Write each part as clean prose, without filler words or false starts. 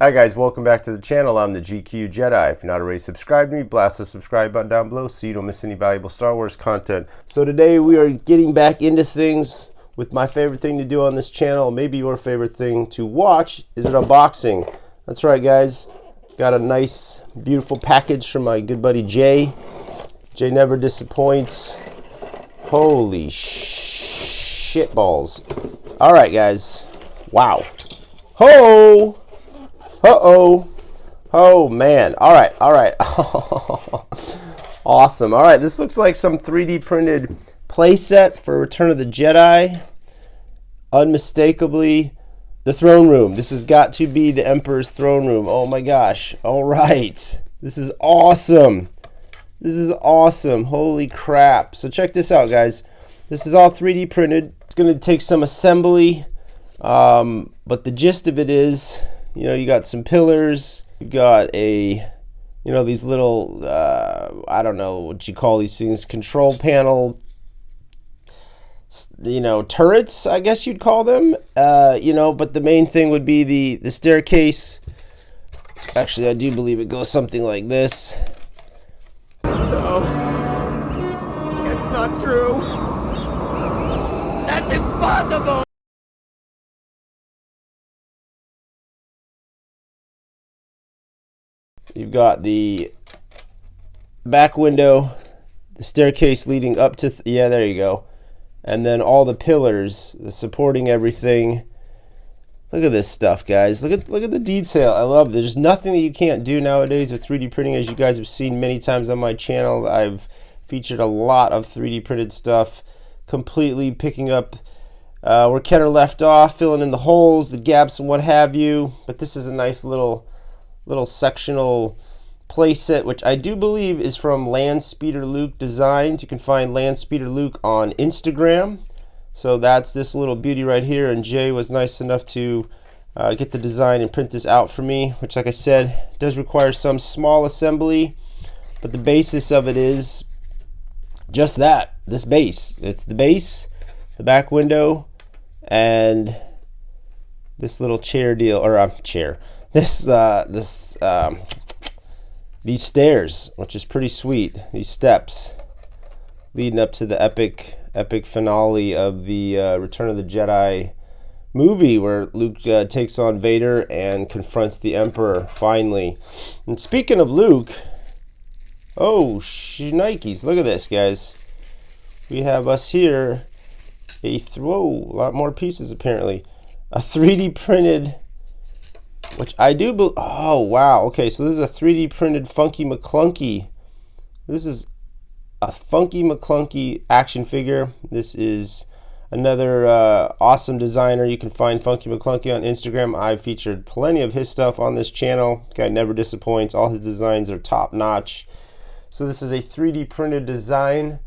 Hi guys, welcome back to the channel. I'm the GQ Jedi. If you're not already subscribed to me, blast the subscribe button down below so you don't miss any valuable Star Wars content. So today we are getting back into things with my favorite thing to do on this channel. Maybe your favorite thing to watch is an unboxing. That's right guys, got a nice beautiful package from my good buddy Jay. Jay never disappoints. Holy shit balls. All right guys, wow. Ho! Uh-oh. Oh, man. All right. Awesome. All right, this looks like some 3D printed playset for Return of the Jedi. Unmistakably, the throne room. This has got to be the Emperor's throne room. Oh, my gosh. All right. This is awesome. This is awesome. Holy crap. So check this out, guys. This is all 3D printed. It's going to take some assembly, but the gist of it is, you know, you got some pillars, you got a, you know, these little, I don't know what you call these things, control panel, you know, turrets, I guess you'd call them, you know, but the main thing would be the staircase. Actually, I do believe it goes something like this. No, it's not true. That's impossible. You've got the back window, the staircase leading up to, yeah, there you go. And then all the pillars supporting everything. Look at this stuff, guys. Look at the detail. I love it. There's nothing that you can't do nowadays with 3D printing, as you guys have seen many times on my channel. I've featured a lot of 3D printed stuff, completely picking up where Ketter left off, filling in the holes, the gaps, and what have you. But this is a nice little sectional playset, which I do believe is from Landspeeder Luke Designs. You can find Landspeeder Luke on Instagram. So that's this little beauty right here, and Jay was nice enough to get the design and print this out for me, which, like I said, does require some small assembly, but the basis of it is just that, this base. It's the base, the back window, and this little chair deal, or chair. These stairs, which is pretty sweet. These steps leading up to the epic finale of the Return of the Jedi movie, where Luke takes on Vader and confronts the Emperor finally. And speaking of Luke, oh shnikes, look at this, guys. We have us here a lot more pieces apparently. A 3D printed, which I do believe, oh wow, okay, so this is a 3D printed Funky McClunky. This is a Funky McClunky action figure. This is another awesome designer. You can find Funky McClunky on Instagram. I've featured plenty of his stuff on this channel. Guy never disappoints. All his designs are top notch. So this is a 3D printed design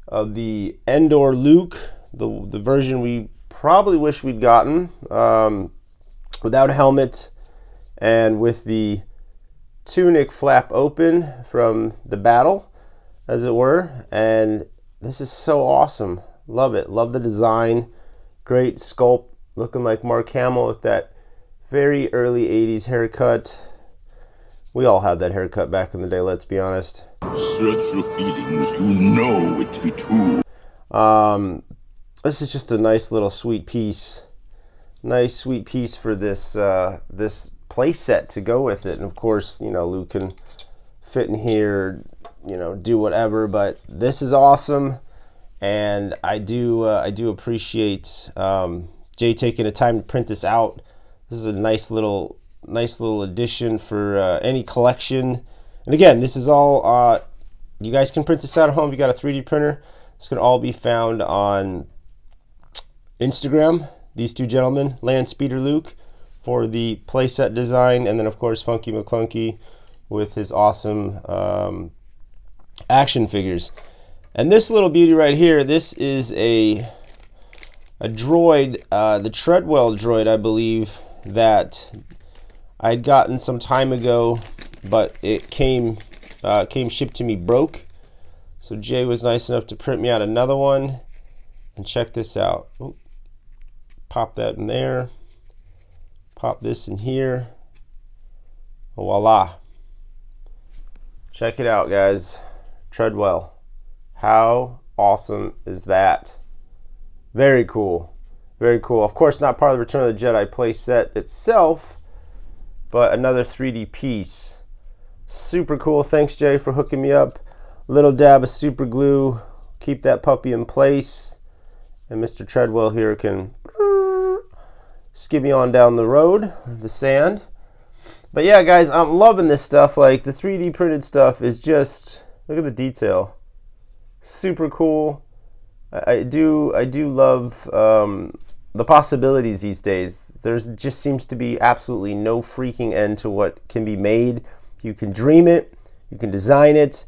of the Endor Luke, the version we probably wish we'd gotten, without a helmet, and with the tunic flap open from the battle, as it were. And this is so awesome. Love it. Love the design. Great sculpt, looking like Mark Hamill with that very early 80s haircut. We all had that haircut back in the day, let's be honest. Search your feelings, you know it to be true. This is just a nice little sweet piece. Nice sweet piece for this this playset to go with it. And of course, you know, Luke can fit in here, you know, do whatever, but this is awesome. And I do appreciate Jay taking the time to print this out. This is a nice little addition for any collection. And again, this is all you guys can print this out at home. If you got a 3D printer, it's going to all be found on Instagram. These two gentlemen, Landspeeder Luke for the playset design, and then of course Funky McClunky with his awesome action figures. And this little beauty right here, this is a droid, the Treadwell droid, I believe, that I'd gotten some time ago, but it came shipped to me broke. So Jay was nice enough to print me out another one. And check this out. Ooh. Pop that in there. Pop this in here. Voila. Check it out, guys. Treadwell. How awesome is that? Very cool. Very cool. Of course, not part of the Return of the Jedi playset itself, but another 3D piece. Super cool. Thanks, Jay, for hooking me up. Little dab of super glue. Keep that puppy in place. And Mr. Treadwell here can skimmy on down the road, the sand. But yeah, guys, I'm loving this stuff. Like, the 3D printed stuff is just, look at the detail. Super cool. I do love the possibilities these days. There's just seems to be absolutely no freaking end to what can be made. You can dream it, you can design it,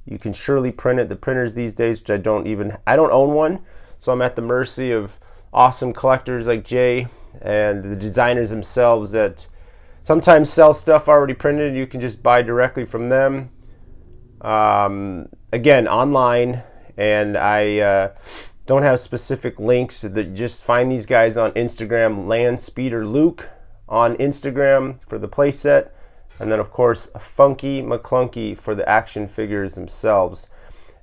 you can surely print it. The printers these days, which I don't own one, so I'm at the mercy of awesome collectors like Jay and the designers themselves that sometimes sell stuff already printed. You can just buy directly from them. Again, online, and I don't have specific links. That just find these guys on Instagram, Landspeeder Luke on Instagram for the playset, and then of course Funky McClunky for the action figures themselves.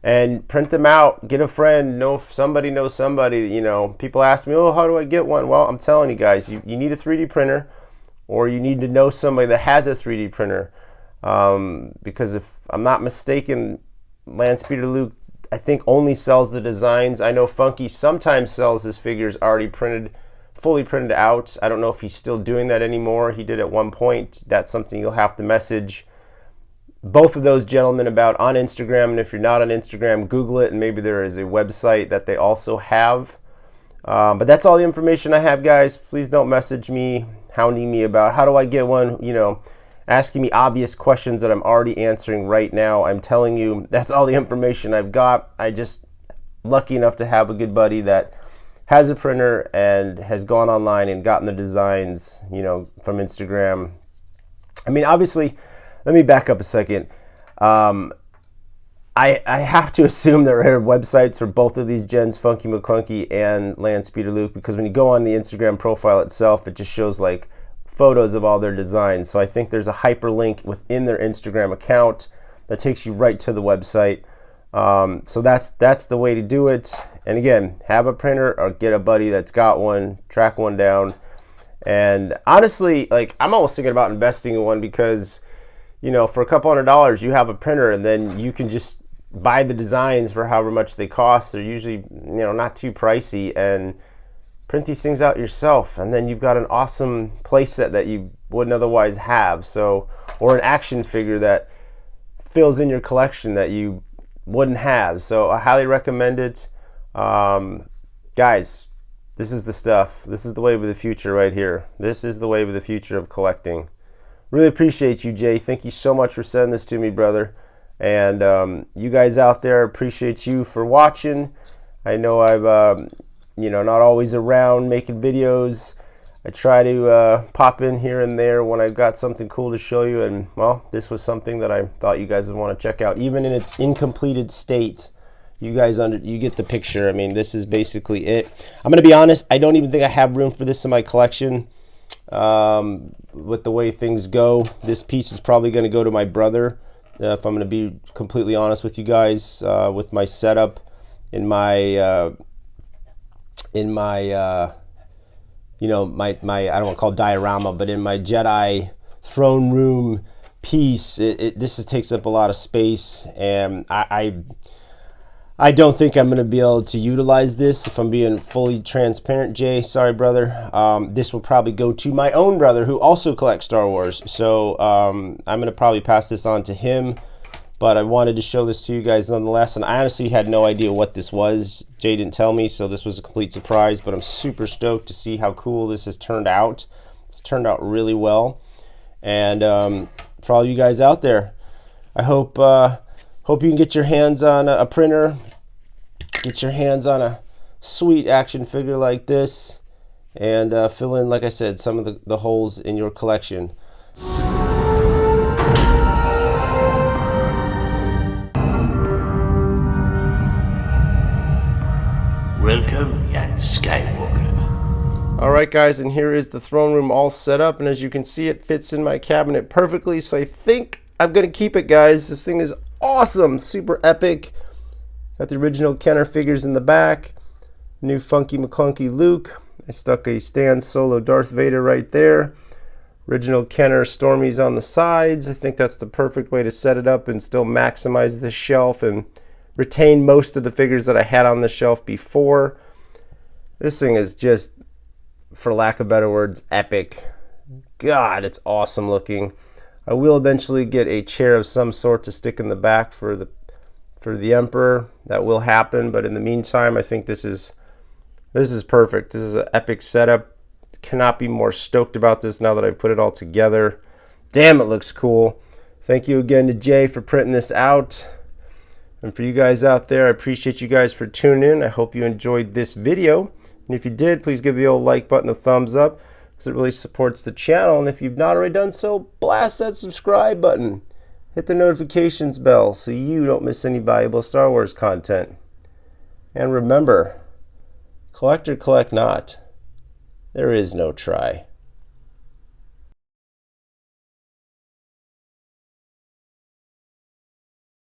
And print them out. Get a friend. Know if somebody knows somebody. You know, people ask me, "Oh, how do I get one?" Well, I'm telling you guys, you need a 3D printer, or you need to know somebody that has a 3D printer. Because if I'm not mistaken, Landspeeder Luke, I think, only sells the designs. I know Funky sometimes sells his figures already printed, fully printed out. I don't know if he's still doing that anymore. He did at one point. That's something you'll have to message both of those gentlemen about on Instagram. And if you're not on Instagram, Google it, and maybe there is a website that they also have. But that's all the information I have, guys. Please don't message me, hounding me about how do I get one, you know, asking me obvious questions that I'm already answering right now. I'm telling you, that's all the information I've got. I just lucky enough to have a good buddy that has a printer and has gone online and gotten the designs, you know, from Instagram. I mean, obviously, let me back up a second. I have to assume there are websites for both of these gens, Funky McClunky and Landspeeder Luke, because when you go on the Instagram profile itself, it just shows like photos of all their designs. So I think there's a hyperlink within their Instagram account that takes you right to the website. So that's the way to do it. And again, have a printer or get a buddy that's got one, track one down. And honestly, like, I'm almost thinking about investing in one because, you know, for a couple $100, you have a printer, and then you can just buy the designs for however much they cost. They're usually, you know, not too pricey, and print these things out yourself, and then you've got an awesome playset that you wouldn't otherwise have. So, or an action figure that fills in your collection that you wouldn't have. So I highly recommend it. Guys, this is the stuff. This is the wave of the future right here. This is the wave of the future of collecting. Really appreciate you, Jay. Thank you so much for sending this to me, brother. And you guys out there, appreciate you for watching. I know I've you know, not always around making videos. I try to pop in here and there when I've got something cool to show you, and well, this was something that I thought you guys would want to check out. Even in its incompleted state, you guys you get the picture. I mean, this is basically it. I'm gonna be honest, I don't even think I have room for this in my collection. With the way things go, this piece is probably gonna go to my brother, if I'm gonna be completely honest with you guys. With my setup in my you know, my I don't want to call it diorama, but in my Jedi throne room piece, this takes up a lot of space, and I don't think I'm going to be able to utilize this, if I'm being fully transparent, Jay. Sorry, brother. This will probably go to my own brother, who also collects Star Wars. So I'm going to probably pass this on to him. But I wanted to show this to you guys nonetheless. And I honestly had no idea what this was. Jay didn't tell me, so this was a complete surprise. But I'm super stoked to see how cool this has turned out. It's turned out really well. And for all you guys out there, I hope you can get your hands on a printer, get your hands on a sweet action figure like this, and fill in, like I said, some of the holes in your collection. Welcome, young Skywalker. All right, guys, and here is the throne room all set up, and as you can see, it fits in my cabinet perfectly, so I think I'm going to keep it, guys. This thing is awesome, super epic. Got the original Kenner figures in the back, new Funky McClunky Luke. I stuck a Stan Solo Darth Vader right there. Original Kenner Stormies on the sides. I think that's the perfect way to set it up and still maximize the shelf and retain most of the figures that I had on the shelf before. This thing is just, for lack of better words, epic. God, it's awesome looking. I will eventually get a chair of some sort to stick in the back for the Emperor. That will happen, but in the meantime, I think this is perfect. This is an epic setup. Cannot be more stoked about this now that I put it all together. Damn, it looks cool. Thank you again to Jay for printing this out. And for you guys out there, I appreciate you guys for tuning in. I hope you enjoyed this video. And if you did, please give the old like button a thumbs up, because it really supports the channel. And if you've not already done so, blast that subscribe button. Hit the notifications bell so you don't miss any valuable Star Wars content. And remember, collect or collect not. There is no try.